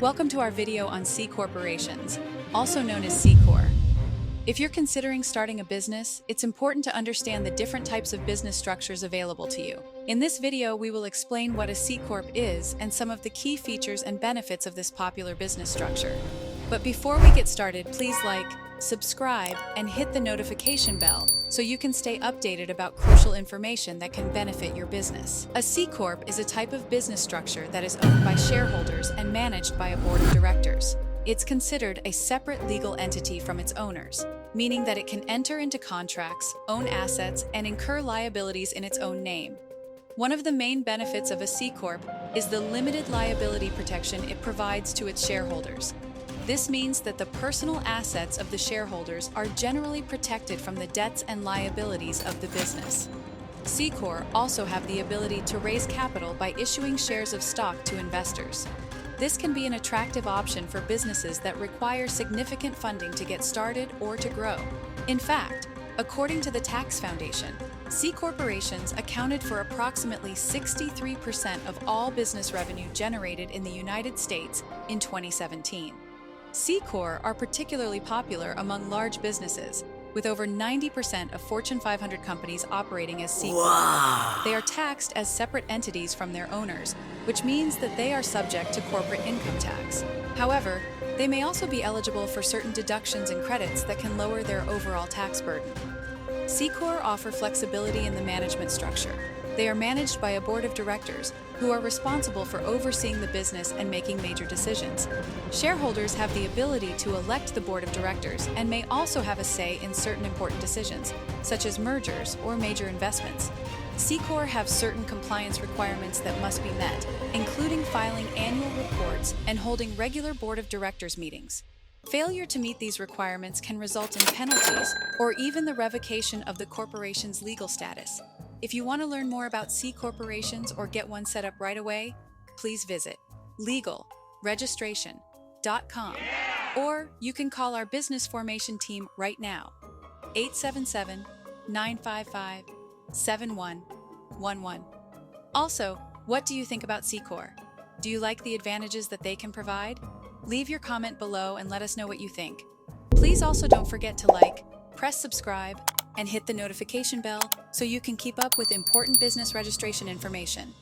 Welcome to our video on C corporations, also known as C Corp. If you're considering starting a business, it's important to understand the different types of business structures available to you. In this video, we will explain what a C Corp is and some of the key features and benefits of this popular business structure. But before we get started, please like, subscribe, and hit the notification bell so you can stay updated about crucial information that can benefit your business. A C Corp is a type of business structure that is owned by shareholders and managed by a board of directors. It's considered a separate legal entity from its owners, meaning that it can enter into contracts, own assets, and incur liabilities in its own name. One of the main benefits of a C Corp is the limited liability protection it provides to its shareholders. This means that the personal assets of the shareholders are generally protected from the debts and liabilities of the business. C Corp also have the ability to raise capital by issuing shares of stock to investors. This can be an attractive option for businesses that require significant funding to get started or to grow. In fact, according to the Tax Foundation, C corporations accounted for approximately 63% of all business revenue generated in the United States in 2017. C Corp are particularly popular among large businesses, with over 90% of Fortune 500 companies operating as C Corp. They are taxed as separate entities from their owners, which means that they are subject to corporate income tax. However, they may also be eligible for certain deductions and credits that can lower their overall tax burden. C Corp offer flexibility in the management structure. They are managed by a board of directors who are responsible for overseeing the business and making major decisions. Shareholders have the ability to elect the board of directors and may also have a say in certain important decisions, such as mergers or major investments. C Corp have certain compliance requirements that must be met, including filing annual reports and holding regular board of directors meetings. Failure to meet these requirements can result in penalties or even the revocation of the corporation's legal status. If you want to learn more about C corporations or get one set up right away, please visit legalregistration.com, or you can call our business formation team right now, 877-955-7111. Also, what do you think about C Corp? Do you like the advantages that they can provide? Leave your comment below and let us know what you think. Please also don't forget to like, press subscribe, and hit the notification bell so you can keep up with important business registration information.